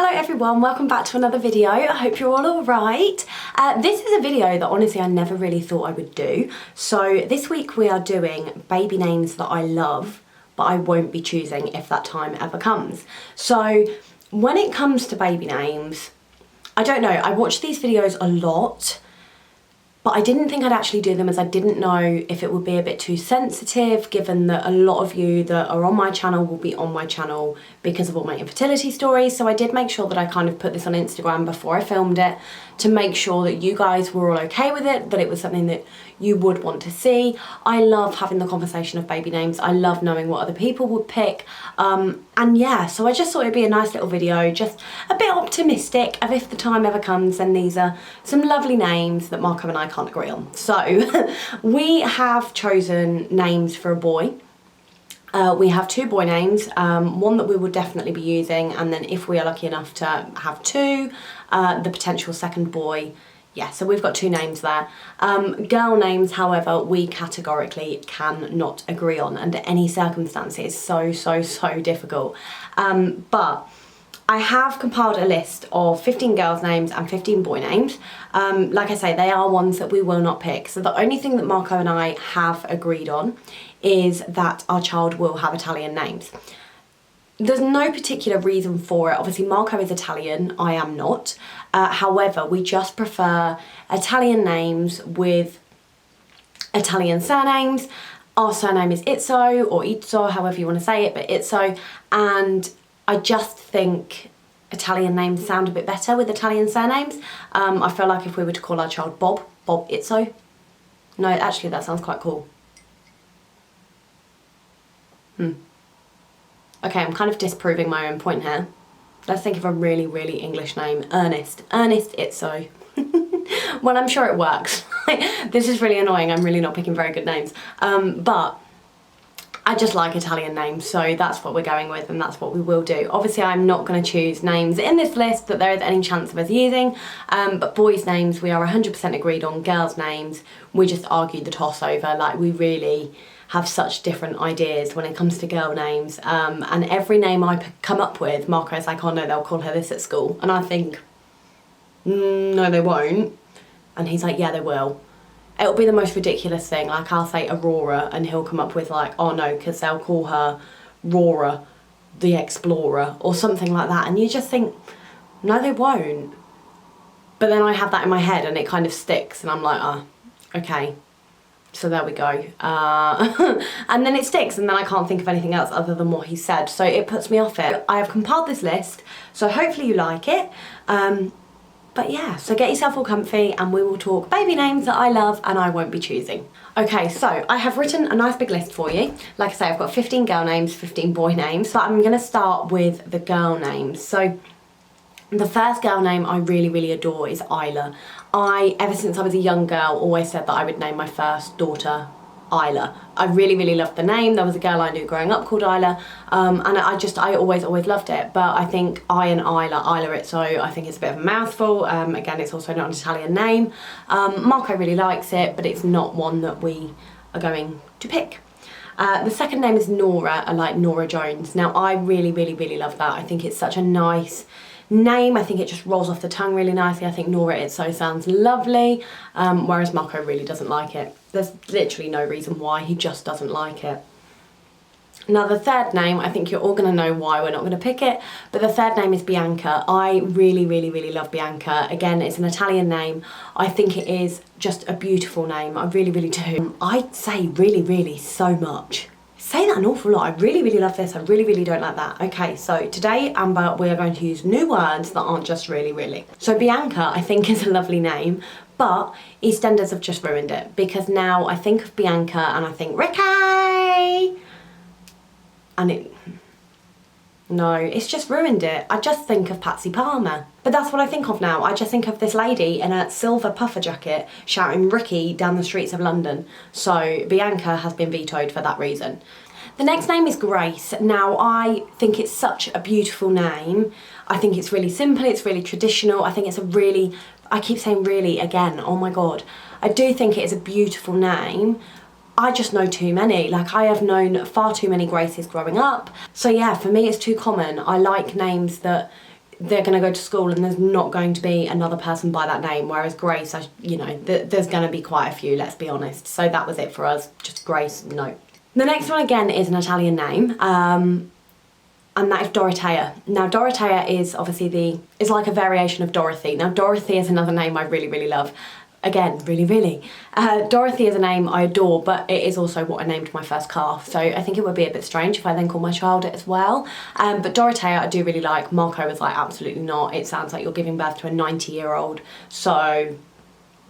Hello everyone, welcome back to another video. I hope you're all alright. This is a video that honestly I never really thought I would do. So this week we are doing baby names that I love, but I won't be choosing if that time ever comes. So when it comes to baby names, I don't know, I watch these videos a lot, but I didn't think I'd actually do them as I didn't know if it would be a bit too sensitive, given that a lot of you that are on my channel will be on my channel because of all my infertility stories. So I did make sure that I kind of put this on Instagram before I filmed it to make sure that you guys were all okay with it, that it was something that you would want to see. I love having the conversation of baby names. I love knowing what other people would pick. And yeah, so I just thought it'd be a nice little video, just a bit optimistic of if the time ever comes and these are some lovely names that Marco and I can't agree on. So we have chosen names for a boy. We have two boy names, one that we will definitely be using, and then if we are lucky enough to have two, the potential second boy. Yeah, so we've got two names there. Girl names, however, we categorically cannot agree on under any circumstances. So difficult. But I have compiled a list of 15 girls' names and 15 boy names. Like I say, they are ones that we will not pick. So the only thing that Marco and I have agreed on is that our child will have Italian names. There's no particular reason for it. Obviously, Marco is Italian, I am not. However, we just prefer Italian names with Italian surnames. Our surname is Izzo, or Izzo, however you want to say it, but Izzo. And I just think Italian names sound a bit better with Italian surnames. I feel like if we were to call our child Bob Izzo. No, actually that sounds quite cool. Okay, I'm kind of disproving my own point here. Let's think of a really English name. Ernest Izzo. Well, I'm sure it works. This is really annoying. I'm really not picking very good names. But I just like Italian names, so that's what we're going with and that's what we will do. Obviously, I'm not going to choose names in this list that there is any chance of us using, but boys' names we are 100% agreed on. Girls' names, we just argued the toss over. Like, we really have such different ideas when it comes to girl names, and every name I come up with, Marco's like, oh no, they'll call her this at school, and I think, no they won't, and he's like, yeah they will. It'll be the most ridiculous thing, like I'll say Aurora and he'll come up with like, oh no, because they'll call her Rora the Explorer or something like that, and you just think, no they won't. But then I have that in my head and it kind of sticks and I'm like, oh, okay. So there we go. And then it sticks and then I can't think of anything else other than what he said. So it puts me off it. I have compiled this list, so hopefully you like it. But yeah, so get yourself all comfy and we will talk baby names that I love and I won't be choosing. Okay, so I have written a nice big list for you. Like I say, I've got 15 girl names, 15 boy names. So I'm gonna start with the girl names. So the first girl name I really adore is Isla. Ever since I was a young girl, always said that I would name my first daughter Isla. I really loved the name. There was a girl I knew growing up called Isla, and I always loved it. But I think Isla Izzo, I think it's a bit of a mouthful. Again, it's also not an Italian name. Marco really likes it, but it's not one that we are going to pick. The second name is Nora, like Nora Jones. Now I really love that. I think it's such a nice name. I think it just rolls off the tongue really nicely. I think Nora Izzo sounds lovely, whereas Marco really doesn't like it. There's literally no reason why, he just doesn't like it. Now the third name, I think you're all going to know why we're not going to pick it, but the third name is Bianca. I really love Bianca. Again, it's an Italian name. I think it is just a beautiful name. I really do. I'd say really so much. Say that an awful lot. I really love this. I really don't like that. Okay, so today, Amber, we are going to use new words that aren't just really. So Bianca, I think, is a lovely name, but EastEnders have just ruined it because now I think of Bianca and I think Ricky, and no, it's just ruined it. I just think of Patsy Palmer. But that's what I think of now. I just think of this lady in a silver puffer jacket shouting Ricky down the streets of London. So Bianca has been vetoed for that reason. The next name is Grace. Now I think it's such a beautiful name. I think it's really simple, it's really traditional. I think it's I keep saying really again, oh my God. I do think it is a beautiful name. I just know too many. Like, I have known far too many Graces growing up. So yeah, for me it's too common. I like names that they're going to go to school and there's not going to be another person by that name, whereas Grace, you know, there's going to be quite a few, let's be honest. So that was it for us, just Grace, no. The next one again is an Italian name, and that is Dorothea. Now Dorothea is obviously is like a variation of Dorothy. Now Dorothy is another name I really, really love. Again, really. Dorothy is a name I adore, but it is also what I named my first calf. So I think it would be a bit strange if I then called my child it as well. But Dorothea I do really like. Marco was like, absolutely not. It sounds like you're giving birth to a 90-year-old. So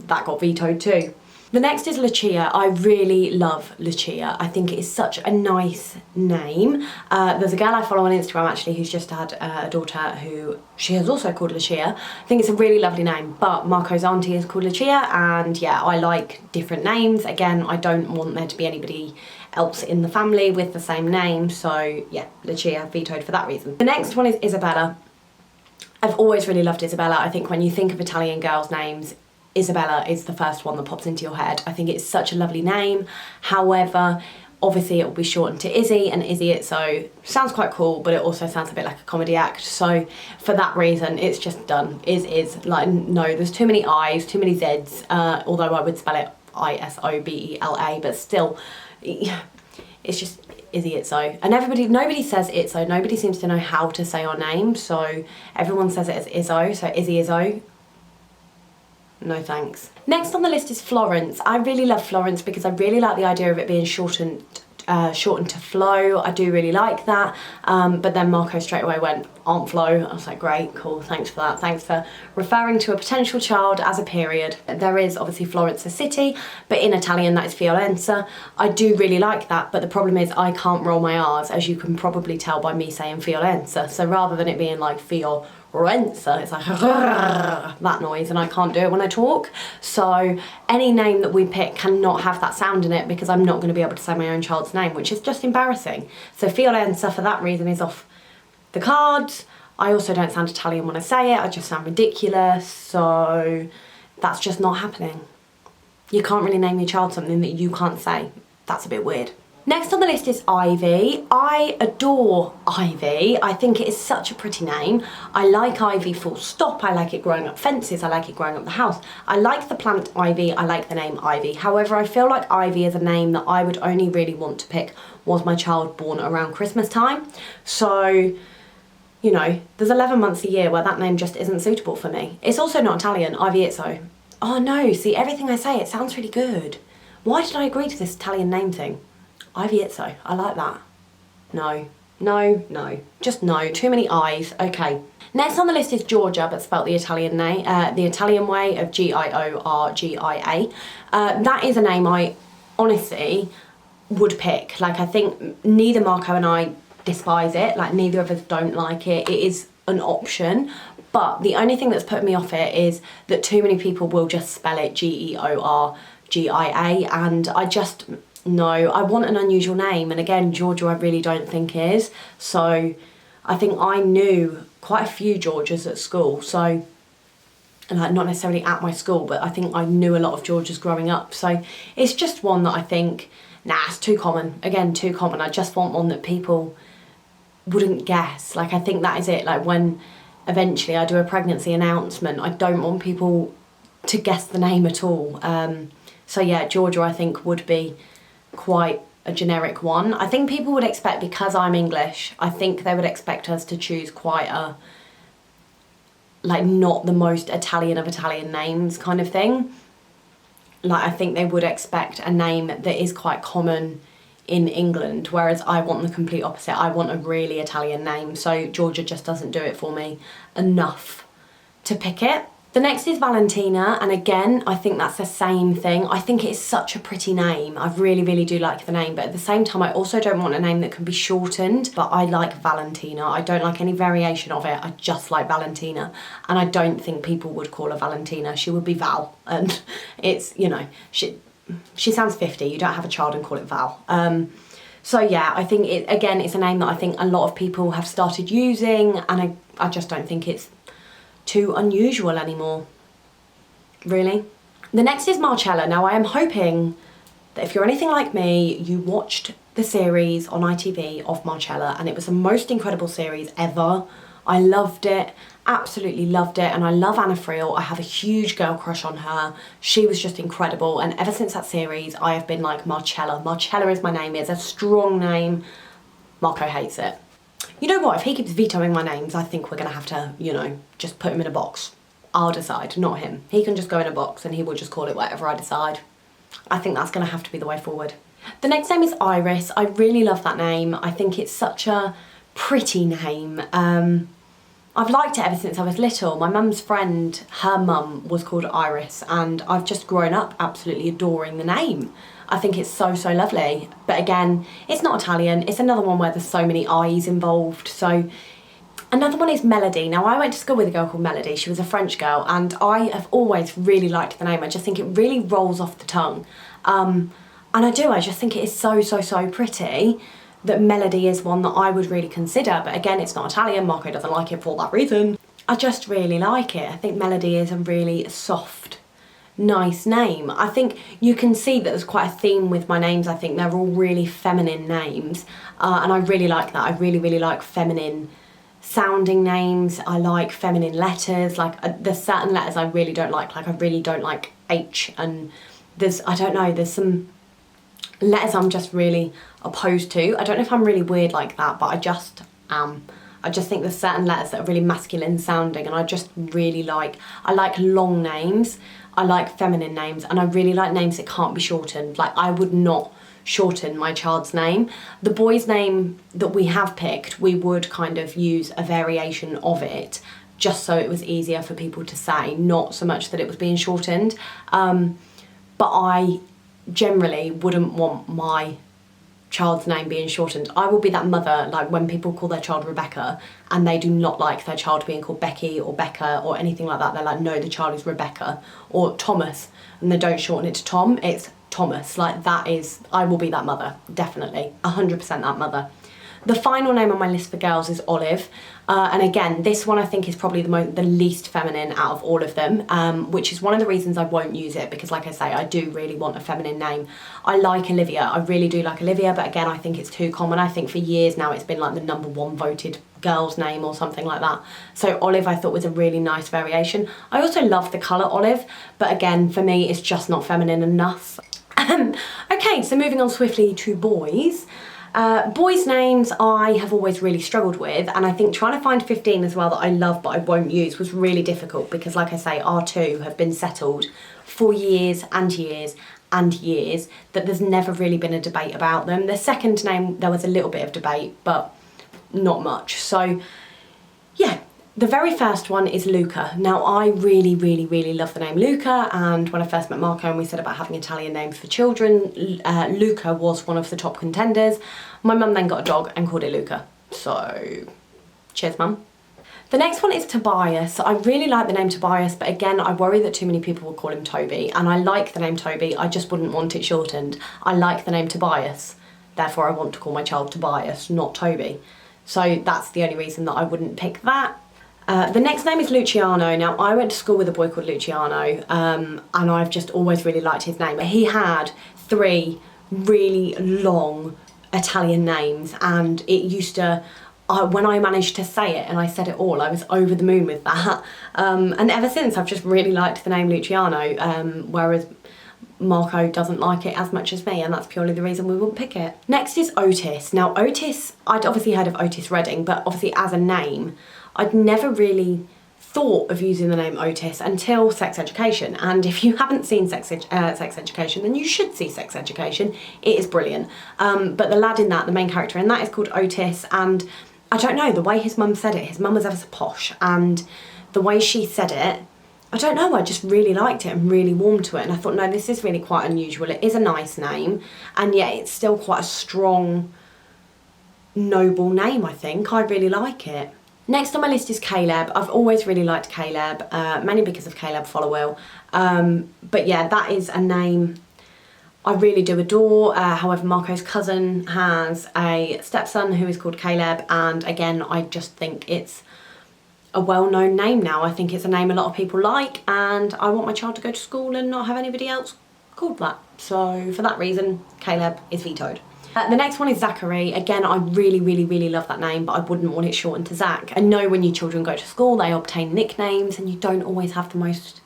that got vetoed too. The next is Lucia. I really love Lucia. I think it is such a nice name. There's a girl I follow on Instagram actually who's just had a daughter who she has also called Lucia. I think it's a really lovely name, but Marco's auntie is called Lucia, and yeah, I like different names. Again, I don't want there to be anybody else in the family with the same name, so yeah, Lucia vetoed for that reason. The next one is Isabella. I've always really loved Isabella. I think when you think of Italian girls' names, Isabella is the first one that pops into your head. I think it's such a lovely name. However, obviously it will be shortened to Izzy, and Izzy Itso sounds quite cool, but it also sounds a bit like a comedy act. So for that reason, it's just done. Is like, no, there's too many I's, too many Z's, although I would spell it Isobela, but still, it's just Izzy Itso. And nobody says Itso. Nobody seems to know how to say our name, so everyone says it as Izzo, so Izzy Izzo. No thanks. Next on the list is Florence. I really love Florence because I really like the idea of it being shortened to Flo. I do really like that. But then Marco straight away went, Aunt Flo. I was like, great, cool, thanks for that. Thanks for referring to a potential child as a period. There is obviously Florence the city, but in Italian that is Fiorenza. I do really like that, but the problem is I can't roll my R's, as you can probably tell by me saying Fiorenza. So rather than it being like Fiorenza, it's like that noise, and I can't do it when I talk. So any name that we pick cannot have that sound in it because I'm not going to be able to say my own child's name, which is just embarrassing. So Fiorenza for that reason is off the cards. I also don't sound Italian when I say it, I just sound ridiculous, so that's just not happening. You can't really name your child something that you can't say. That's a bit weird. Next on the list is Ivy. I adore Ivy. I think it is such a pretty name. I like Ivy full stop. I like it growing up fences. I like it growing up the house. I like the plant Ivy. I like the name Ivy. However, I feel like Ivy is a name that I would only really want to pick was my child born around Christmas time. So, you know, there's 11 months a year where that name just isn't suitable for me. It's also not Italian, Ivy Itso. Oh no, see, everything I say, it sounds really good. Why did I agree to this Italian name thing? Ivy Itso, I like that. No, just no, too many I's, okay. Next on the list is Georgia, but spelt the Italian name, the Italian way of Giorgia. That is a name I honestly would pick. Like, I think neither Marco and I despise it, like neither of us don't like it. It is an option, but the only thing that's put me off it is that too many people will just spell it Georgia, and I just, no, I want an unusual name, and again, Georgia I really don't think is. So I think I knew quite a few Georgias at school, so like not necessarily at my school, but I think I knew a lot of Georgias growing up. So it's just one that I think, nah, it's too common. Again, too common. I just want one that people wouldn't guess. Like, I think that is it. Like, when eventually I do a pregnancy announcement, I don't want people to guess the name at all. So yeah, Georgia I think would be quite a generic one. I think people would expect, because I'm English, I think they would expect us to choose quite a, like, not the most Italian of Italian names kind of thing. Like, I think they would expect a name that is quite common in England, whereas I want the complete opposite. I want a really Italian name, so Georgia just doesn't do it for me enough to pick it. The next is Valentina, and again, I think that's the same thing. I think it's such a pretty name. I really, really do like the name, but at the same time, I also don't want a name that can be shortened, but I like Valentina. I don't like any variation of it. I just like Valentina, and I don't think people would call her Valentina. She would be Val, and it's, you know, she sounds 50. You don't have a child and call it Val. So yeah, I think, again, it's a name that I think a lot of people have started using, and I just don't think it's too unusual anymore, really. The next is Marcella. Now, I am hoping that if you're anything like me, you watched the series on ITV of Marcella, and it was the most incredible series ever. I loved it, absolutely loved it, and I love Anna Friel. I have a huge girl crush on her. She was just incredible, and ever since that series, I have been like Marcella. Marcella is my name. It's a strong name. Marco hates it. You know what, if he keeps vetoing my names, I think we're gonna have to, you know, just put him in a box. I'll decide, not him. He can just go in a box and he will just call it whatever I decide. I think that's gonna have to be the way forward. The next name is Iris. I really love that name. I think it's such a pretty name. I've liked it ever since I was little. My mum's friend, her mum was called Iris, and I've just grown up absolutely adoring the name. I think it's so, so lovely. But again, it's not Italian. It's another one where there's so many I's involved. So another one is Melody. Now, I went to school with a girl called Melody. She was a French girl, and I have always really liked the name. I just think it really rolls off the tongue. And I just think it is so, so, so pretty that Melody is one that I would really consider. But again, it's not Italian. Marco doesn't like it for that reason. I just really like it. I think Melody is a really soft, nice name. I think you can see that there's quite a theme with my names. I think they're all really feminine names, and I really like that. I really, really like feminine sounding names. I like feminine letters. Like there's certain letters I really don't like I really don't like H, and there's, I don't know, there's some letters I'm just really opposed to. I don't know if I'm really weird like that, but I just am. I just think there's certain letters that are really masculine sounding, and I just really like, I like long names, I like feminine names, and I really like names that can't be shortened. Like, I would not shorten my child's name. The boy's name that we have picked, we would kind of use a variation of it just so it was easier for people to say, not so much that it was being shortened. But I generally wouldn't want my child's name being shortened. I will be that mother, like when people call their child Rebecca and they do not like their child being called Becky or Becca or anything like that. They're like, no, the child is Rebecca. Or Thomas, and they don't shorten it to Tom, it's Thomas. Like, that is, I will be that mother, definitely, 100% that mother. The final name on my list for girls is Olive, and again, this one I think is probably the least feminine out of all of them, which is one of the reasons I won't use it, because like I say, I do really want a feminine name. I like Olivia, I really do like Olivia, but again, I think it's too common. I think for years now it's been like the #1 voted girl's name or something like that. So Olive I thought was a really nice variation. I also love the colour olive, but again, for me, it's just not feminine enough. Okay, so moving on swiftly to boys. Boys' names I have always really struggled with, and I think trying to find 15 as well that I love but I won't use was really difficult, because like I say, our two have been settled for years and years and years, that there's never really been a debate about them. The second name, there was a little bit of debate, but not much. So yeah, the very first one is Luca. Now, I really, really, really love the name Luca, and when I first met Marco and we said about having Italian names for children, Luca was one of the top contenders. My mum then got a dog and called it Luca. So, cheers, mum. The next one is Tobias. I really like the name Tobias, but again, I worry that too many people will call him Toby, and I like the name Toby, I just wouldn't want it shortened. I like the name Tobias, therefore I want to call my child Tobias, not Toby. So that's the only reason that I wouldn't pick that. The next name is Luciano. Now, I went to school with a boy called Luciano, and I've just always really liked his name. He had 3 really long Italian names, and it used to, when I managed to say it and I said it all, I was over the moon with that. And ever since, I've just really liked the name Luciano, whereas Marco doesn't like it as much as me, and that's purely the reason we wouldn't pick it. Next is Otis. Now, Otis, I'd obviously heard of Otis Redding, but obviously as a name, I'd never really thought of using the name Otis until Sex Education, and if you haven't seen Sex Education, then you should see Sex Education. It is brilliant. But the lad in that, the main character in that, is called Otis, and I don't know, the way his mum said it, his mum was ever so posh, and the way she said it, I don't know, I just really liked it and really warmed to it, and I thought, no, this is really quite unusual. It is a nice name, and yet it's still quite a strong, noble name, I think. I really like it. Next on my list is Caleb. I've always really liked Caleb, mainly because of Caleb Followill. But yeah, that is a name I really do adore. However, Marco's cousin has a stepson who is called Caleb, and again, I just think it's a well-known name now. I think it's a name a lot of people like, and I want my child to go to school and not have anybody else called that. So for that reason, Caleb is vetoed. The next one is Zachary. Again, I really, really, really love that name, but I wouldn't want it shortened to Zach. I know when your children go to school, they obtain nicknames and you don't always have the most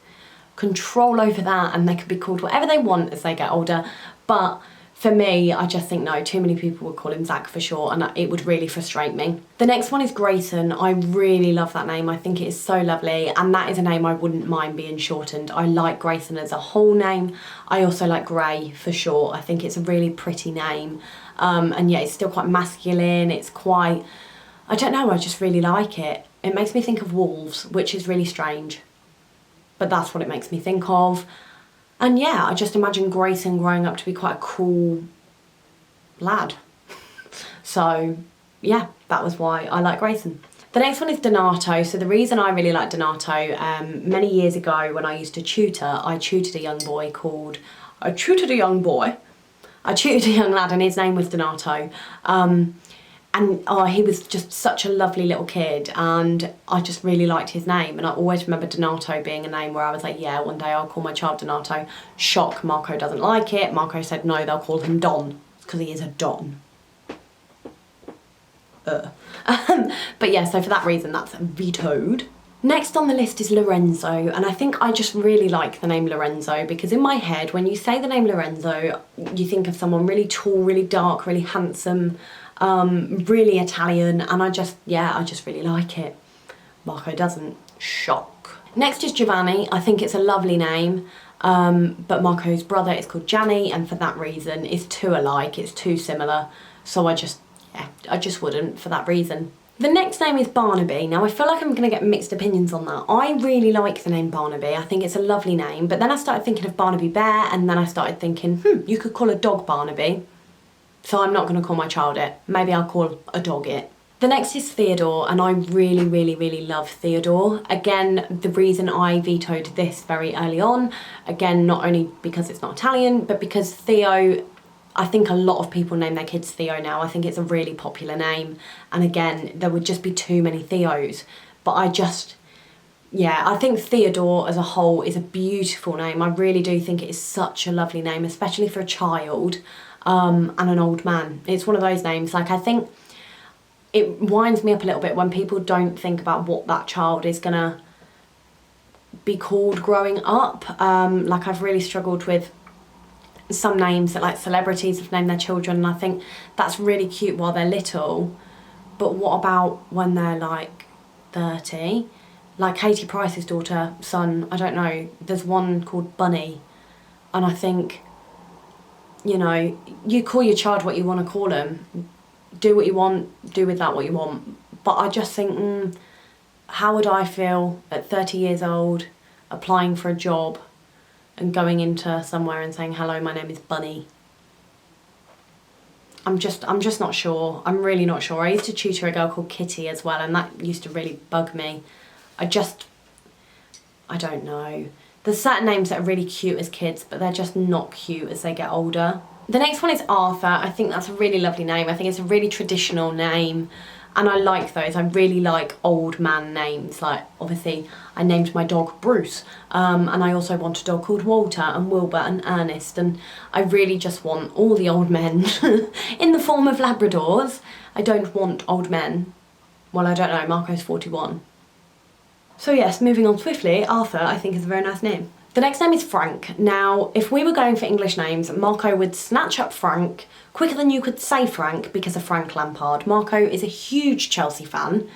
control over that, and they could be called whatever they want as they get older. But for me, I just think no, too many people would call him Zach for short, and it would really frustrate me. The next one is Grayson. I really love that name. I think it is so lovely, and that is a name I wouldn't mind being shortened. I like Grayson as a whole name. I also like Gray for short. I think it's a really pretty name. And yeah, it's still quite masculine. It's quite, I don't know, I just really like it. It makes me think of wolves, which is really strange, but that's what it makes me think of. And yeah, I just imagine Grayson growing up to be quite a cool lad. So yeah, that was why I like Grayson. The next one is Donato. So the reason I really like Donato, many years ago when I used to tutor, I tutored a young lad and his name was Donato. And oh, he was just such a lovely little kid, and I just really liked his name. And I always remember Donato being a name where I was like, yeah, one day I'll call my child Donato. Shock, Marco doesn't like it. Marco said no, they'll call him Don, because he is a Don. But yeah, so for that reason, that's vetoed. Next on the list is Lorenzo, and I think I just really like the name Lorenzo because in my head, when you say the name Lorenzo, you think of someone really tall, really dark, really handsome, really Italian, and I just really like it. Marco doesn't. Shock. Next is Giovanni. I think it's a lovely name, but Marco's brother is called Gianni, and for that reason, it's too alike, it's too similar, so I just wouldn't for that reason. The next name is Barnaby. Now I feel like I'm going to get mixed opinions on that. I really like the name Barnaby. I think it's a lovely name, but then I started thinking of Barnaby Bear, and then I started thinking, you could call a dog Barnaby. So I'm not going to call my child it. Maybe I'll call a dog it. The next is Theodore, and I really, really, really love Theodore. Again, the reason I vetoed this very early on, again, not only because it's not Italian, but because Theo, I think a lot of people name their kids Theo now. I think it's a really popular name. And again, there would just be too many Theos. But I think Theodore as a whole is a beautiful name. I really do think it is such a lovely name, especially for a child and an old man. It's one of those names, like I think it winds me up a little bit when people don't think about what that child is gonna be called growing up. Like I've really struggled with some names that like celebrities have named their children, and I think that's really cute while they're little, but what about when they're like 30? Like Katie Price's son, I don't know, there's one called Bunny, and I think, you know, you call your child what you want to call them, do what you want, do with that what you want, but I just think, how would I feel at 30 years old applying for a job and going into somewhere and saying, hello, my name is Bunny? I'm just not sure. I'm really not sure. I used to tutor a girl called Kitty as well, and that used to really bug me. I don't know. There's certain names that are really cute as kids, but they're just not cute as they get older. The next one is Arthur. I think that's a really lovely name. I think it's a really traditional name, and I like those. I really like old man names. Like, obviously, I named my dog Bruce, and I also want a dog called Walter and Wilbur and Ernest, and I really just want all the old men in the form of Labradors. I don't want old men. Well, I don't know, Marco's 41. So yes, moving on swiftly, Arthur I think is a very nice name. The next name is Frank. Now, if we were going for English names, Marco would snatch up Frank quicker than you could say Frank because of Frank Lampard. Marco is a huge Chelsea fan,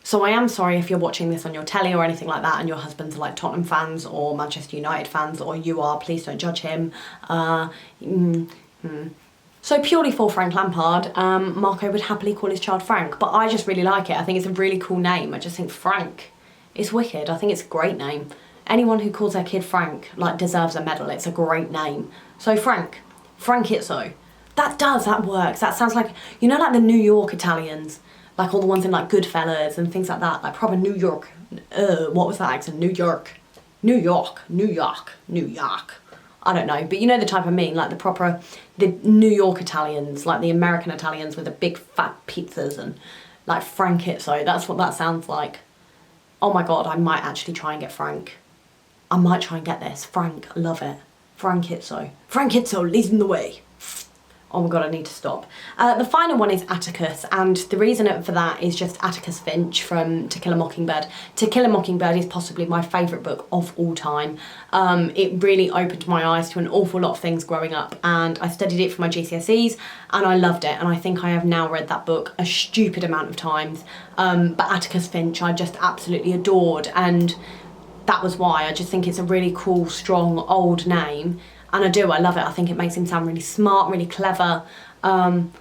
so I am sorry if you're watching this on your telly or anything like that and your husbands are like Tottenham fans or Manchester United fans, or you are, please don't judge him. So purely for Frank Lampard, Marco would happily call his child Frank, but I just really like it. I think it's a really cool name. I just think Frank is wicked. I think it's a great name. Anyone who calls their kid Frank, like, deserves a medal. It's a great name. So Frank Itzo. That works. That sounds like, you know, like the New York Italians, like all the ones in like Goodfellas and things like that, like proper New York. What was that accent? New York. I don't know, but you know the type I mean, like the New York Italians, like the American Italians with the big fat pizzas, and like Frank Itzo. That's what that sounds like. Oh my God, I might actually try and get Frank. I might try and get this. Frank, love it. Frank Itzo. Frank Itzo, leading the way. Oh my god, I need to stop. The final one is Atticus, and the reason for that is just Atticus Finch from To Kill a Mockingbird. To Kill a Mockingbird is possibly my favourite book of all time. It really opened my eyes to an awful lot of things growing up, and I studied it for my GCSEs and I loved it, and I think I have now read that book a stupid amount of times. But Atticus Finch I just absolutely adored, and that was why. I just think it's a really cool, strong, old name. And I love it. I think it makes him sound really smart, really clever. And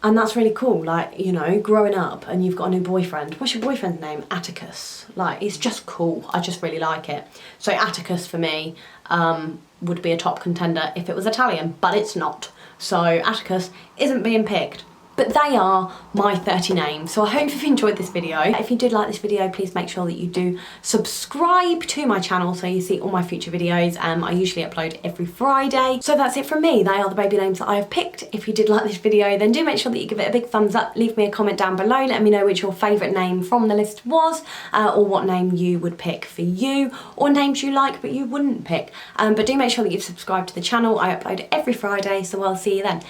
that's really cool. Like, you know, growing up and you've got a new boyfriend. What's your boyfriend's name? Atticus. Like, it's just cool. I just really like it. So Atticus for me would be a top contender if it was Italian, but it's not. So Atticus isn't being picked. But they are my 30 names. So I hope you've enjoyed this video. If you did like this video, please make sure that you do subscribe to my channel so you see all my future videos. I usually upload every Friday. So that's it from me. They are the baby names that I have picked. If you did like this video, then do make sure that you give it a big thumbs up. Leave me a comment down below. Let me know which your favourite name from the list was, or what name you would pick for you, or names you like but you wouldn't pick. But do make sure that you've subscribed to the channel. I upload every Friday, so I'll see you then.